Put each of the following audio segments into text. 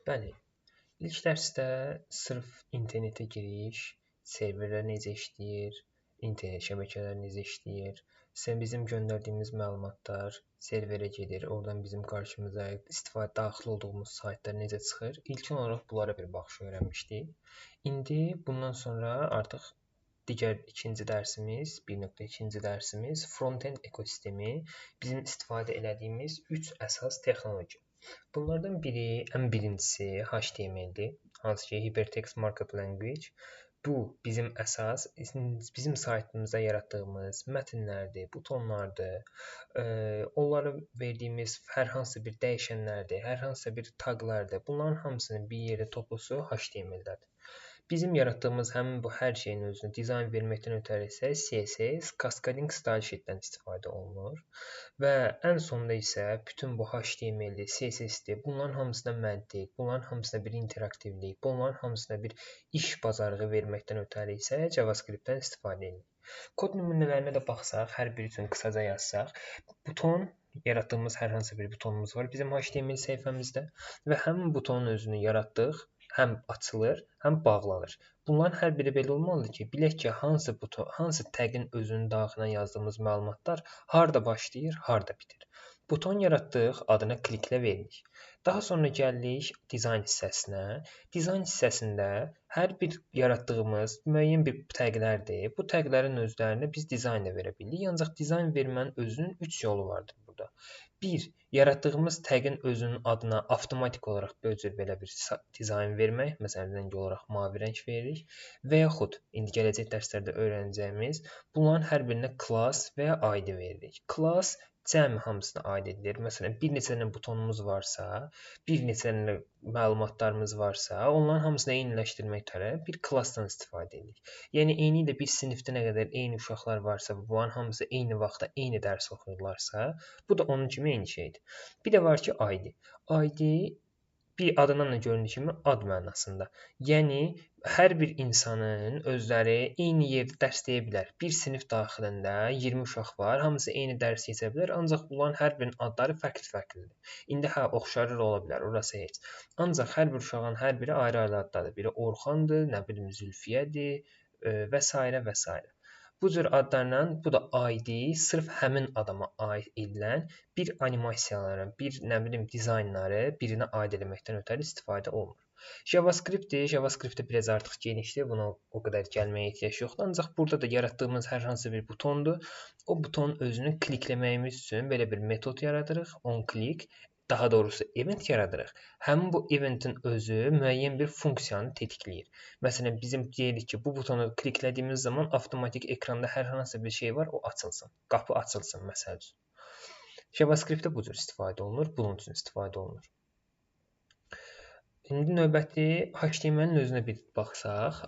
Bəli, ilk dərsdə sırf internetə giriş, serverlər necə işləyir, internet şəbəkələri necə işləyir, bizim göndərdiyimiz məlumatlar serverə gedir, oradan bizim qarşımıza daxil olduğumuz saytlar necə çıxır. İlkin olaraq bunlara bir baxış öyrənmişdik. İndi bundan sonra artıq digər ikinci dərsimiz, 1.2-ci dərsimiz frontend ekosistemi, bizim istifadə etdiyimiz 3 əsas texnologiya. Bunlardan biri, ən birincisi HTML-dir, hansı ki Hypertext Markup Language. Bu bizim əsas, bizim saytımıza yaratdığımız mətnlərdir, butonlardır, onlara verdiyimiz hər hansı bir dəyişənlərdir, hər hansı bir taqlardır. Bunların hamısının bir yerdə toplusu HTML-dədir. Bizim yaratdığımız həmin bu hər şeyin özünə dizayn verməkdən ötəri isə CSS, Cascading Style Sheet-dən istifadə olunur və ən sonda isə bütün bu HTML-dir, CSS-dir, bunların hamısına məntiq, bunların hamısına bir interaktivlik, bunların hamısına bir iş bacarığı verməkdən ötəri isə JavaScript-dən istifadə edilir. Kod nümunələrinə də baxsaq, hər biri üçün qısaca yazsaq, buton yaratdığımız hər hansı bir butonumuz var bizim HTML səhifəmizdə və həmin butonun özünü yaratdıq. Həm açılır, həm bağlanır. Bunların hər biri belə olmalıdır ki, bilək ki, hansı təqin özünün daxilinə yazdığımız məlumatlar harda başlayır, harda bitir. Buton yaratdıq, adına kliklə veririk. Daha sonra gəlirik dizayn hissəsinə. Dizayn hissəsində hər bir yaratdığımız müəyyən bir təqlərdir. Bu təqlərin özlərini biz dizaynla verə bilirik. Ancaq dizayn vermənin özünün 3 yolu vardır burada. 1. Yaratdığımız təqin özünün adına avtomatik olaraq belə bir dizayn vermək. Məsələn, rəng olaraq mavi rəng veririk. Və yaxud, indi gələcək dərslərdə öyrənəcəyimiz bunların hər birinə class və ya ID veririk. Class cəmi hamısına aid edilir. Məsələn, bir neçə dənə butonumuz varsa, bir neçə dənə məlumatlarımız varsa, onların hamısını eyniləşdirmək üçün bir klassdan istifadə edirik. Yəni, eyni ilə bir sinifdə nə qədər eyni uşaqlar varsa, bunların hamısı eyni vaxtda eyni dərs oxuyurlarsa, bu da onun kimi eyni şeydir. Bir də var ki, ID. ID bir adından da göründüyü kimi ad mənasında. Yəni, hər bir insanın özləri eyni yerdə dərs deyə bilər. Bir sinif daxilində 20 uşaq var, hamısı eyni dərs keçə bilər, ancaq bunların hər birinin adları fərqli-fərqlidir. İndi oxşarır ola bilər, orası heç. Ancaq hər bir uşağın hər biri ayrı-ayrı addadır. Biri Orxandır, nə bilim Zülfiyədir və s. və s. Bu cür adlarla, bu da ID, sırf həmin adama aid edilən bir animasiyaların, bir nə bilim dizaynları birinə aid etməkdən ötəri istifadə olunur. JavaScript-də biraz artıq genişdir, buna o qədər gəlməyə ehtiyac yoxdur. Ancaq burada da yaratdığımız hər hansı bir butondur. O butonun özünü klikləməyimiz üçün belə bir metod yaradırıq, onClick. Daha doğrusu event yaradırıq. Həmin bu eventin özü müəyyən bir funksiyanı tetikləyir. Məsələn, bizim deyirik ki, bu butonu kliklədiyimiz zaman avtomatik ekranda hər hansı bir şey var, o açılsın. Qapı açılsın, məsəl üçün. JavaScript-də bu cür istifadə olunur, bunun üçün istifadə olunur. İndi növbəti HTML-in özünə bir baxsaq,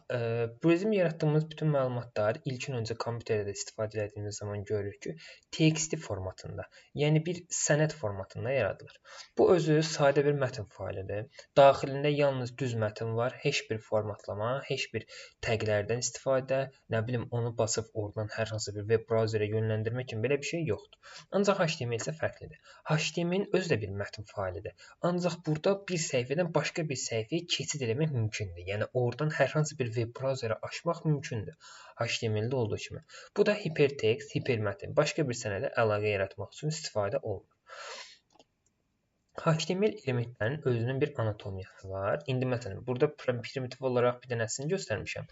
bu bizim yaratdığımız bütün məlumatlar ilkin öncə kompüterdə istifadə etdiyimiz zaman görürük ki, TXT formatında, yəni bir sənəd formatında yaradılır. Bu özü sadə bir mətn faylıdır. Daxilində yalnız düz mətn var, heç bir formatlama, heç bir təqlərdən istifadə, nə bilim onu basıb oradan hər hansı bir web brauzerə yönləndirmək kimi belə bir şey yoxdur. Ancaq HTML isə fərqlidir. HTML özü də bir mətn faylıdır. Ancaq burada bir səhifədən başqa bir səhifəyə keçid etmək mümkündür. Yəni oradan hər hansı bir web brauzeri açmaq mümkündür. HTML-də olduğu kimi. Bu da hipertekst, hipermətn, başqa bir sənədə əlaqə yaratmaq üçün istifadə olunur. HTML elementlərinin özünün bir anatomiyası var. İndi məsələn, burada primitiv olaraq bir dənəsini göstərmişəm.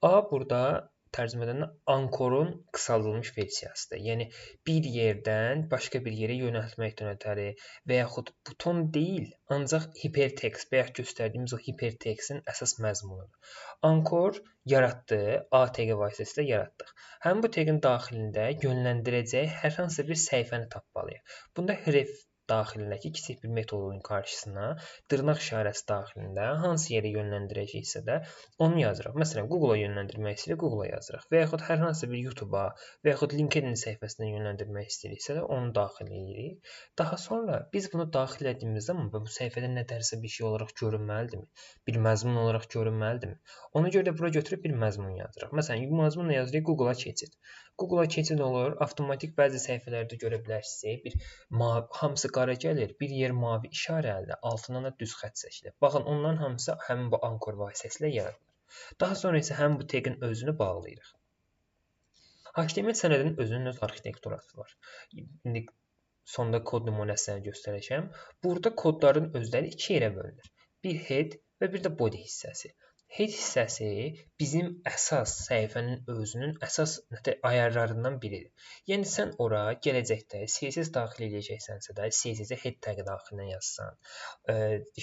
A burada tərcümədəndə ankorun qısaldılmış versiyasıdır. Yəni bir yerdən başqa bir yerə yönəltməkdən ötəri və yaxud buton deyil, ancaq hipertekst bayaq göstərdiyimiz o hipertekstin əsas məzmunudur. Ankor yaratdı, ATG vasitəsilə yaratdıq. Həmin bu təqin daxilində yönləndirəcək hər hansı bir səhifəni tapmalıyıq. Bunda href daxilindəki kiçik bir metodun qarşısına dırnaq işarəsi daxilində hansı yerə yönləndirəcəksə də onu yazırıq. Məsələn, Google-a yönləndirmək istəyirik, Google-a yazırıq. Və yaxud hər hansı bir YouTube-a və yaxud LinkedIn səhifəsinə yönləndirmək istəyiriksə də onu daxil edirik. Daha sonra biz bunu daxil etdiyimiz zaman bu səhifədə nə dərsə bir şey olaraq görünməlidirmi? Bir məzmun olaraq görünməlidirmi? Ona görə də bura götürüb bir məzmun yazırıq. Məsələn, bu məzmunla yazırıq Google-a keçid. Google-a keçid olur, avtomatik bəzi səhifələrdə görə bilərsiniz, bir hamısı qara gəlir, bir yer mavi işarəli, altından da düz xətt çəkilir. Baxın, onların hamısı həmin bu ankor vasitəsilə yaradılır. Daha sonra isə həmin bu tagin özünü bağlayırıq. HTML sənədinin özünün öz arxitekturası var. İndi sonda kod nümunəsini göstərəcəm. Burada kodların özləri iki yerə bölünür. Bir head və bir də body hissəsi. Head hissəsi bizim əsas səhifənin özünün əsas ayarlarından biridir. Yəni sən ora gələcəkdə CSS daxil edəcəksənsə də CSS-i head tag daxilinə yazsan,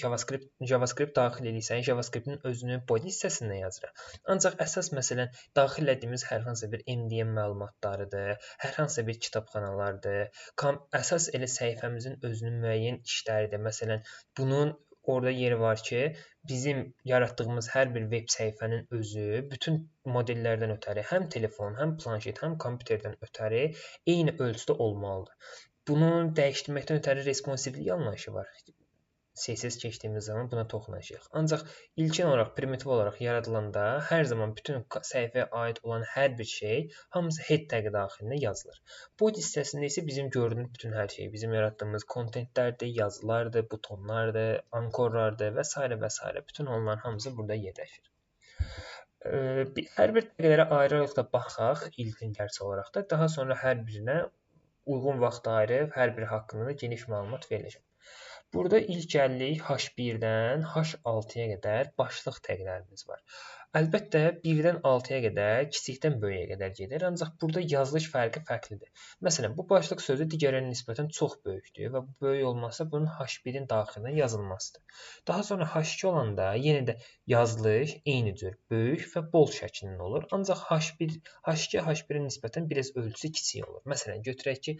JavaScript daxil edirsən, JavaScript-in özünü body hissəsində yazırıq. Ancaq əsas məsələn daxil etdiyimiz hər hansı bir MDM məlumatlarıdır, hər hansı bir kitabxanalardır. Əsas elə səhifəmizin özünün müəyyən işləridir. Məsələn, bunun orada yeri var ki, bizim yaratdığımız hər bir web səhifənin özü bütün modellərdən ötəri həm telefon, həm planşet, həm kompüterdən ötəri eyni ölçüdə olmalıdır. Bunu dəyişdirməkdən ötəri responsivlik anlayışı var. CSS keçdiyimiz zaman buna toxunacağıq. Ancaq ilkin olaraq, primitiv olaraq yaradılanda hər zaman bütün səhifəyə aid olan hər bir şey hamısı head tag daxilində yazılır. Body hissəsində isə bizim gördüyümüz bütün hər şey, bizim yaratdığımız kontentlərdir, yazılardır, butonlardır, ankorlardır və s. və s. Bütün onların hamısı burada yerləşir. Hər bir taglərə ayrı-ayrılıqda baxaq ilkin dərs olaraq da, daha sonra hər birinə uyğun vaxt ayırıb hər biri haqqında da geniş məlumat veriləcəm. Burada ilk gəlirik H1-dən H6-ya qədər başlıq taglərimiz var. Əlbəttə 1-dən 6-ya qədər kiçikdən böyüyə qədər gedir, ancaq burada yazılış fərqi fərqlidir. Məsələn, bu başlıq sözü digərlərinə nisbətən çox böyükdür və bu böyük olmasa bunun H1-in daxilinə yazılmasıdır. Daha sonra H2 olanda yenə də yazılış eyni cür böyük və bol şəklində olur, ancaq H2 H1-ə nisbətən biraz ölçüsü kiçik olur. Məsələn, götürək ki,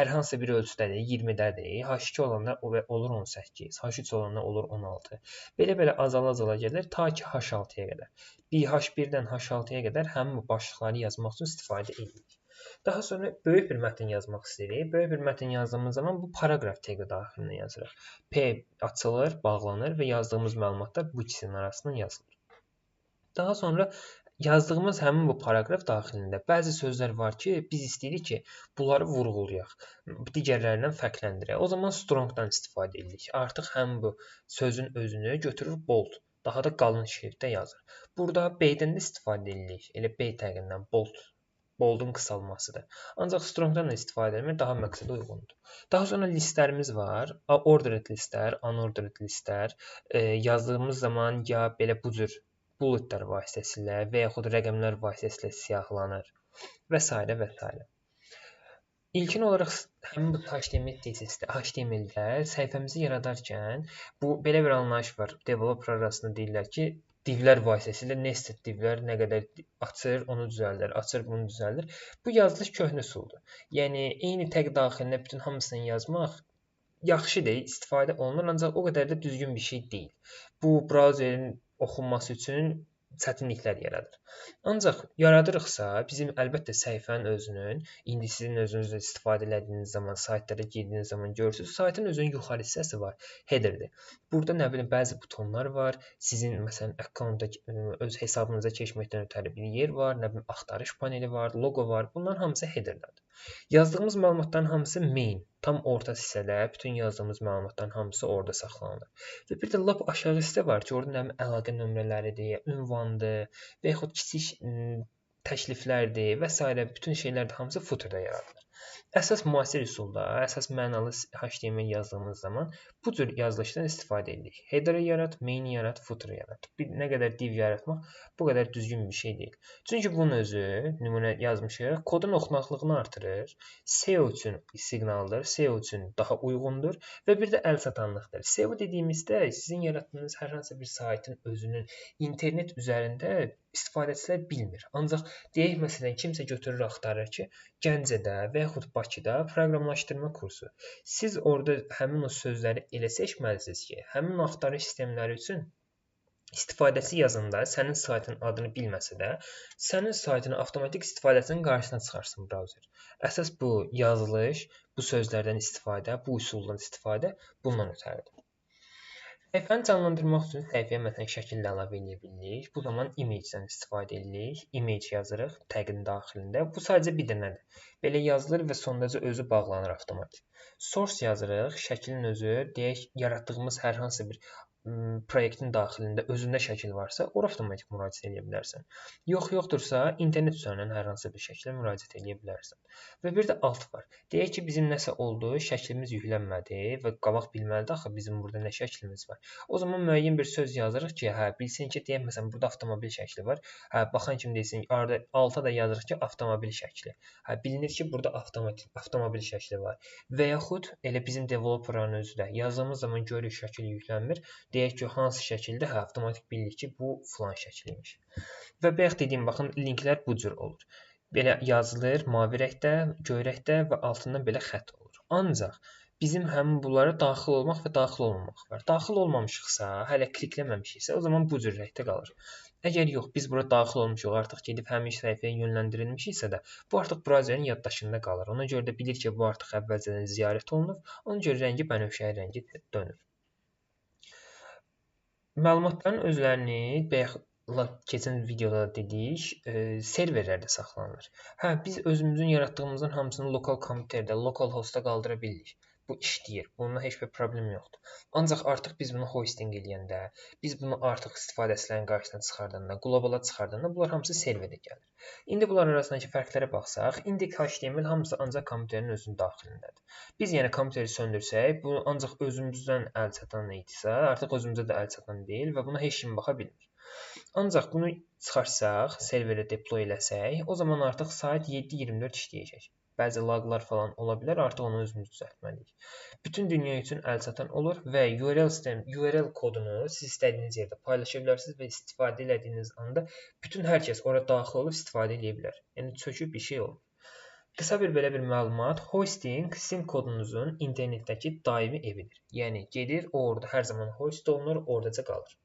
hər hansı bir ölçüdədir, 20-dədir, H2 olanda olur 18, H3 olanda olur 16. Belə-belə azala-azala gəlir ta ki H6-ya qədər. H1-dən H6-ya qədər həmin bu başlıqları yazmaq üçün istifadə edirik. Daha sonra böyük bir mətn yazmaq istəyirik. Böyük bir mətn yazdığımız zaman bu paraqraf tagi daxilinə yazırıq. P açılır, bağlanır və yazdığımız məlumatlar bu ikisinin arasından yazılır. Daha sonra yazdığımız həmin bu paraqraf daxilində bəzi sözlər var ki, biz istəyirik ki, bunları vurğulayaq, digərlərindən fərqləndirək. O zaman strongdan istifadə edirik. Artıq həmin bu sözün özünü götürür bold, daha da qalın şriftdə yazır. Burada B-dən də istifadə edirik. Elə B təqindən boldun qısalmasıdır. Ancaq strongdan da istifadə etmək daha məqsədə uyğundur. Daha sonra listlərimiz var. Ordered listlər, unordered listlər. Yazdığımız zaman ya belə bu cür bulletlər vasitəsilə və yaxud rəqəmlər vasitəsilə siyahlanır və s. və s. İlkin olaraq həmin bu HTML-də səhifəmizi yaradarkən belə bir anlayış var. Developer arasında deyirlər ki, divlər vasitəsilə nested divlər nə qədər açır, onu düzəldir, açır, bunu düzəldir. Bu yazılış köhnə üsuldur. Yəni eyni tag daxilində bütün hamısını yazmaq yaxşıdır, istifadə olunur, ancaq o qədər də düzgün bir şey deyil. Bu brauzerin oxunması üçün çətinliklər yaradır. Ancaq yaradırıqsa, bizim əlbəttə səhifənin özünün, indi sizin özünüzlə istifadə etdiyiniz zaman, saytlara girdiyiniz zaman görürsünüz, saytın özünün yuxarı hissəsi var, headerdir. Burada nə bilim bəzi butonlar var, sizin məsələn akkauntda öz hesabınıza keçməkdən ötəri bir yer var, nə bilim axtarış paneli var, loqo var. Bunların hamısı headerlərdir. Yazdığımız məlumatların hamısı main, tam orta hissədə bütün yazdığımız məlumatların hamısı orada saxlanılır. Və bir də lap aşağı hissə var ki, orada nə bilim əlaqə nömrələridir, ünvandır və yaxud kiçik təkliflərdir və s. bütün şeylər də hamısı footerda yaradılır. Əsas müasir üsulda, əsas mənalı HTML yazdığımız zaman bu cür yazılışdan istifadə edirik. Header yarat, main yarat, footer yarat. Nə qədər div yaratmaq bu qədər düzgün bir şey deyil. Çünki bunun özü, nümunə yazmışıq, kodun oxunaqlığını artırır, SEO üçün siqnaldır, SEO üçün daha uyğundur və bir də əlçatanlıqdır. SEO dediyimizdə sizin yaratdığınız hər hansı bir saytın özünün internet üzərində istifadəçilər bilmir. Ancaq deyək məsələn kimsə götürür axtarır ki, Gəncədə və yaxud Bakıda proqramlaşdırma kursu. Siz orada həmin o sözləri elə seçməlisiniz ki, həmin axtarış sistemləri üçün istifadəçi yazanda sənin saytın adını bilməsə də, sənin saytının avtomatik istifadəsinin qarşısına çıxarsın brauzer. Əsas bu yazılış, bu sözlərdən istifadə, bu üsuldan istifadə bundan ötəridir. Səhifəni canlandırmaq üçün səhifəyə məsələn şəkil də əlavə edə bilirik. Bu zaman image-dən istifadə edirik. Image yazırıq tagin daxilində. Bu sadəcə bir dənədir. Belə yazılır və sondaca özü bağlanır avtomatik. Source yazırıq, şəklin özü, deyək yaratdığımız hər hansı bir proyektin daxilində özündə şəkil varsa, ora avtomatik müraciət edə bilərsən. Yoxdursa, internet üzərindən hər hansı bir şəklə müraciət edə bilərsən. Və bir də alt var. Deyək ki, bizim nəsə oldu, şəklimiz yüklənmədi və qabaq bilməlidir axı bizim burada nə şəklimiz var. O zaman müəyyən bir söz yazırıq ki, bilsin ki, deyək məsələn burada avtomobil şəkli var. Baxan kimi desin, alta da yazırıq ki, avtomobil şəkli. Bilinir ki, burada avtomobil şəkli var. Və yaxud elə bizim developerların özü də yazdığımız zaman görürük şəkil yüklənmir. Deyək ki, hansı şəkildə, avtomatik bilirik ki, bu filan şəkilmiş. Və bayaq dediyim, baxın, linklər bu cür olur. Belə yazılır, mavi rəngdə, göy rəngdə və altından belə xətt olur. Ancaq bizim həmin bunlara daxil olmaq və daxil olmamaq var. Daxil olmamışıqsa, hələ klikləməmişiksə, o zaman bu cür rəngdə qalır. Əgər yox, biz bura daxil olmuşuq, artıq gedib həmin səhifəyə yönləndirilmişiksə də, bu artıq browzerin yaddaşında qalır. Ona görə də bilir ki, bu artıq əvvəlcədən ziyarət olunub, ona görə rəngi bənövşəyi rəngi dönür. Məlumatların özlərini bayaq keçən videoda dedik, serverlərdə saxlanılır. Biz özümüzün yaratdığımızın hamısını lokal kompüterdə, lokal hostda qaldıra bilirik. Bu işləyir. Bununla heç bir problem yoxdur. Ancaq artıq biz bunu hosting eləyəndə, biz bunu artıq istifadəçilərin qarşısına çıxardanda, qlobala çıxardanda bunlar hamısı serverdə gəlir. İndi bunlar arasındakı fərqlərə baxsaq, index.html hamısı ancaq kompüterin özünün daxilindədir. Biz yəni kompüteri söndürsək, bu ancaq özümüzdən əl çatan idisə, artıq özümüzə də əl çatan deyil və buna heç kim baxa bilmir. Ancaq bunu çıxarsaq, serverə deploy eləsək, o zaman artıq saat 7:24 işləyəcək. Bəzi laqlar falan ola bilər, artıq onu özümüz düzəltməliyik. Bütün dünya üçün əlçatan olur və URL kodunu siz istədiyiniz yerdə paylaşa bilərsiniz və istifadə etdiyiniz anda bütün hər kəs ora daxil olub istifadə edə bilər. Yəni çöküb bir şey olmur. Qısa belə bir məlumat, hosting sizin kodunuzun internetdəki daimi evidir. Yəni gedir, orada hər zaman host olunur, oradaca qalır.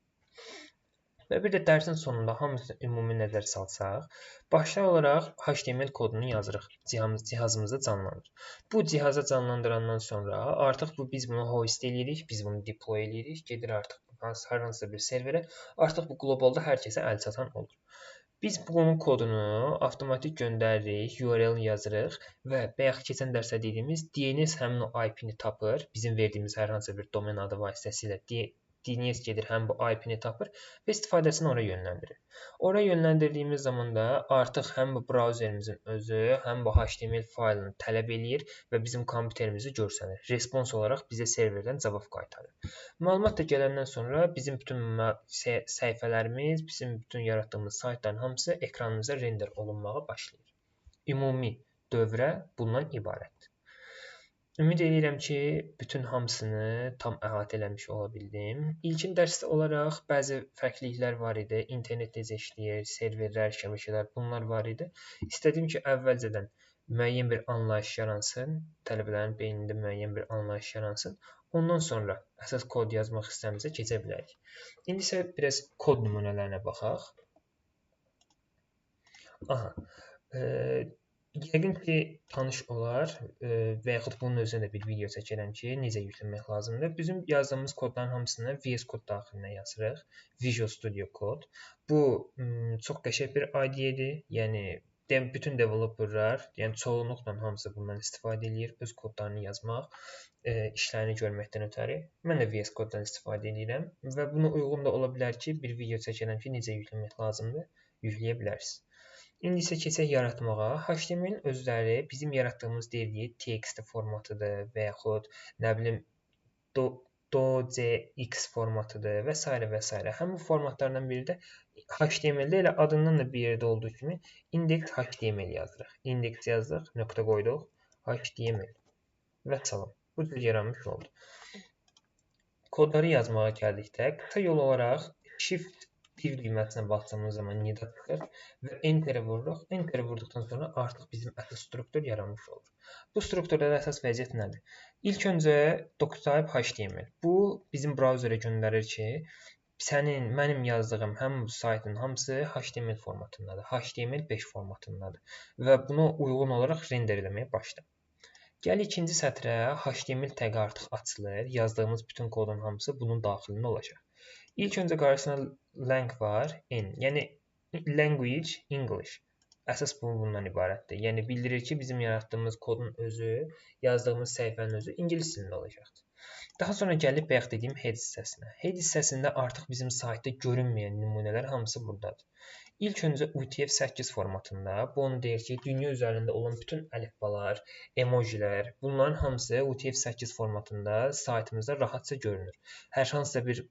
Və bir də dərsin sonunda hamısını ümumi nəzər salsaq, başda olaraq HTML kodunu yazırıq, cihazımızda canlanır. Bu cihaza canlandırandan sonra artıq biz bunu host eləyirik, biz bunu deploy eləyirik, gedir artıq hər hansı bir serverə, artıq bu qlobalda hər kəsə əl çatan olur. Biz bunun kodunu avtomatik göndəririk, URL-ni yazırıq və bayaq keçən dərsdə dediyimiz DNS həmin o IP-ni tapır, bizim verdiyimiz hər hansı bir domen adı vasitəsilə DNS gedir, həm bu IP-ni tapır və istifadəçini ora yönləndirir. Ora yönləndirdiyimiz zaman da artıq həm bu brauzerimizin özü, həm bu HTML faylını tələb eləyir və bizim kompüterimizi görsənir. Respons olaraq bizə serverdən cavab qaytarır. Məlumat da gələndən sonra bizim bütün səhifələrimiz, bizim bütün yaratdığımız saytların hamısı ekranımıza render olunmağa başlayır. Ümumi dövrə bundan ibarətdir. Ümid edirəm ki, bütün hamısını tam əhatə eləmiş ola bildim. İlkin dərsdə olaraq bəzi fərqliliklər var idi. İnternet necə işləyir, serverlər, şəbəkələr bunlar var idi. İstədim ki, əvvəlcədən müəyyən bir anlayış yaransın, tələbələrin beynində müəyyən bir anlayış yaransın. Ondan sonra əsas kod yazmaq istəmizə keçə bilərik. İndi isə biraz kod nümunələrinə baxaq. Yəqin ki, tanış olar və yaxud bunun özünə də bir video çəkirəm ki, necə yükləmək lazımdır. Bizim yazdığımız kodların hamısını VS Code daxilinə yazırıq. Visual Studio Code. Bu çox qəşəng bir IDE-dir. Yəni bütün developerlar, yəni çoğunluqla hamısı bundan istifadə edir, öz kodlarını yazmaq, işlərini görməkdən ötəri. Mən də VS Code-dan istifadə edirəm və buna uyğun da ola bilər ki, bir video çəkirəm ki, necə yükləmək lazımdır, yükləyə bilərsiniz. İndi isə keçək yaratmağa. HTML-in özləri bizim yaratdığımız deyildiyi TXT formatıdır və yaxud nə bilim docx formatıdır və s. və s. Həmin formatlardan biri də HTML-də elə adından da bir yerdə olduğu kimi index.html yazırıq. Index yazdıq, nöqtə qoyduq, HTML və salam. Bu cür yaranmış oldu. Kodları yazmağa gəldikdə qısa yol olaraq Shift bir düyməsinə basdığımız zaman nida çıxır və Enter-ə vururuq. Enter-ə vurduqdan sonra artıq bizim əsas struktur yaranmış olur. Bu strukturda əsas vəziyyət nədir? İlk öncə doctype HTML. Bu bizim brauzerə göndərir ki, mənim yazdığım həmin bu saytın hamısı HTML formatındadır. HTML5 formatındadır və buna uyğun olaraq render eləməyə başlayır. Gəl ikinci sətrə HTML təqi artıq açılır. Yazdığımız bütün kodun hamısı bunun daxilində olacaq. İlk öncə qarşısında lang var, n, yəni language, English. Əsas bundan ibarətdir. Yəni bildirir ki, bizim yaratdığımız kodun özü, yazdığımız səhifənin özü ingilis dilində olacaqdır. Daha sonra gəlib bayaq dediyim head hissəsinə. Head hissəsində artıq bizim saytda görünməyən nümunələr hamısı buradadır. İlk öncə UTF-8 formatında, bu onu deyir ki, dünya üzərində olan bütün əlifbalar, emojilər, bunların hamısı UTF-8 formatında saytımızda rahatca görünür. Hər hansısa bir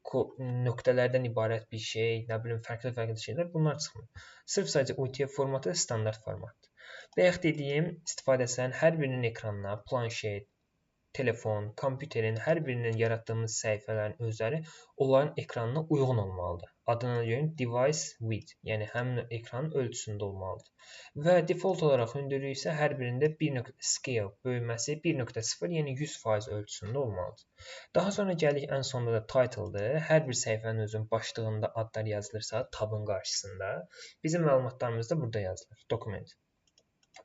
nöqtələrdən ibarət bir şey, nə bilim, fərqli şeylər bunlar çıxmır. Sırf sadəcə UTF formatı standart formatdır. Bayaq dediyim istifadəçilərin hər birinin ekranına planşet, telefon, kompüterin hər birinin yaratdığımız səhifələrin özləri onların ekranına uyğun olmalıdır. Adına görə device width, yəni həmin ekranın ölçüsündə olmalıdır. Və default olaraq hündürlüyü isə hər birində scale böyüməsi 1.0, yəni 100% ölçüsündə olmalıdır. Daha sonra gəlik ən sonda da title-dır. Hər bir səhifənin özünün başlığında adlar yazılırsa, tabın qarşısında, bizim məlumatlarımız da burada yazılır. Document.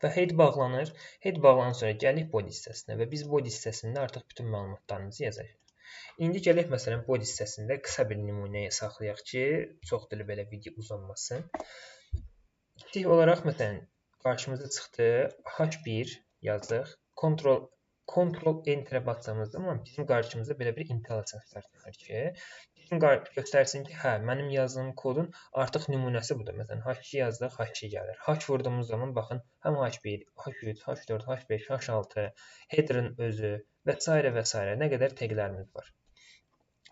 Və head bağlanır. Head bağlanan sonra gəlir body hissəsinə və biz body hissəsində artıq bütün məlumatlarımızı yazacağıq. İndi gələk məsələn body hissəsində qısa bir nümunəyə saxlayaq ki, çox dili belə video uzanmasın. İlk olaraq məsələn qarşımıza çıxdı H1 yazdıq. Ctrl Enter-ə basdığımız zaman bizim qarşımıza belə bir intelligence çıxır ki, göstərsin ki, hə, mənim yazdığım kodun artıq nümunəsi budur. Məsələn, H2 yazdıq, H2 gəlir. H vurduğumuz zaman baxın, həm H1, H3, H4, H5, H6, header-ın özü və s. nə qədər təqlərimiz var.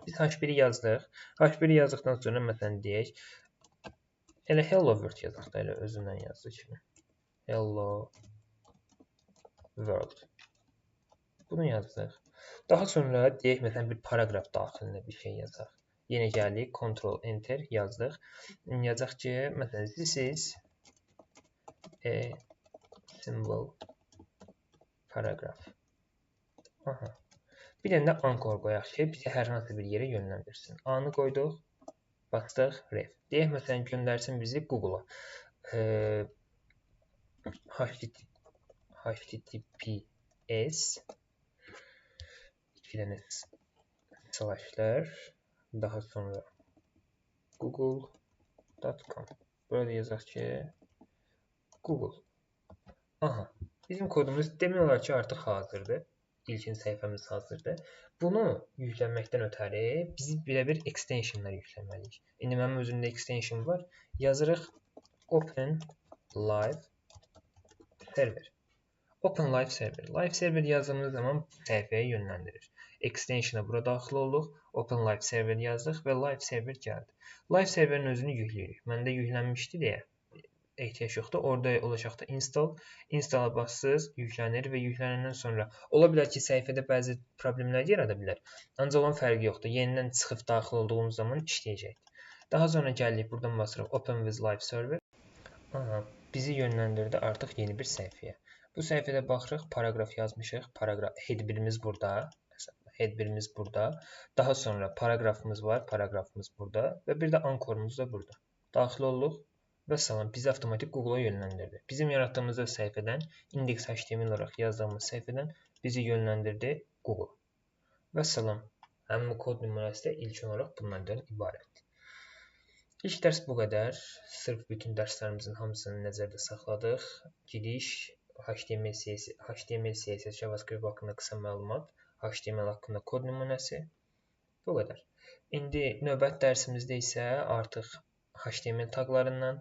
Biz H1-i yazdıq. H1-i yazdıqdan sonra məsələn deyək, elə hello world yazdıq da, elə özündən yazdı kimi. Hello world. Bunu yazdıq. Daha sonra deyək məsələn bir paraqraf daxilində bir şey yazaq. Yenə gəlik, Ctrl Enter yazdıq. Yazacaq ki, məsələn this is a simple paragraph. Aha. Bir dənə də anchor qoyaq ki, bizi hər hansı bir yerə yönləndirsin. A-nı qoyduq, bastıq ref. Deyək məsələn göndərsin bizi Google-a. HTTPS iki dənə slashlar, daha sonra google.com. Burada yazaq ki Google. Aha, bizim kodumuz demək olar ki artıq hazırdır. İlkin səhifəmiz hazırdır. Bunu yüklənməkdən ötəri biz belə bir extensionlar yükləməliyik. İndi mənim özümdə extension var. Yazırıq Open Live Server. Open Live Server. Live Server yazdığımız zaman bu səhifəyə yönləndirir. Extension'a bura daxil olduq. Open Live Server yazdıq və Live Server gəldi. Live Serverin özünü yükləyirik. Məndə yüklənmişdi deyə ehtiyac yoxdur. Orada olacaqda install. Install-a bassınız, yüklənir və yüklənəndən sonra ola bilər ki, səhifədə bəzi problemlər yarada bilər. Ancaq onun fərqi yoxdur. Yenidən çıxıb daxil olduğumuz zaman işləyəcək. Daha sonra gəlirik, buradan basırıq Open with Live Server. Aha, bizi yönləndirdi artıq yeni bir səhifəyə. Bu səhifədə baxırıq, paraqraf yazmışıq. Head 1-imiz burada. Head 1-imiz burada. Daha sonra paraqrafımız var. Paraqrafımız burada. Və bir də ankorumuz da burada. Daxil olduq və salam. Bizi avtomatik Google-a yönləndirdi. Bizim yaratdığımız səhifədən, index.html olaraq yazdığımız səhifədən bizi yönləndirdi Google. Və salam. Həmin kod nümunəsi də ilk olaraq bunlardan ibarətdir. İlk dərs bu qədər. Sırf bütün dərslərimizin hamısını nəzərdə saxladıq. Giriş, HTML, CSS, JavaScript haqqında qısa məlumat, HTML haqqında kod nümunəsi. Bu qədər. İndi növbət dərsimizdə isə artıq HTML taqlarından,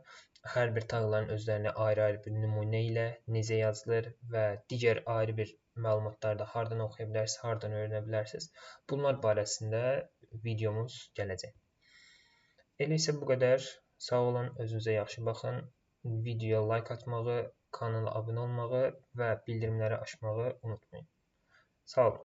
hər bir taqların özlərini ayrı-ayrı bir nümunə ilə necə yazılır və digər ayrı bir məlumatları da hardan oxuya bilərsiniz, hardan öyrənə bilərsiniz. Bunlar barəsində videomuz gələcək. Elə isə bu qədər. Sağ olun, özünüzə yaxşı baxın. Videoya like atmağı, kanala abunə olmağı və bildirimləri açmağı unutmayın. Sağ olun.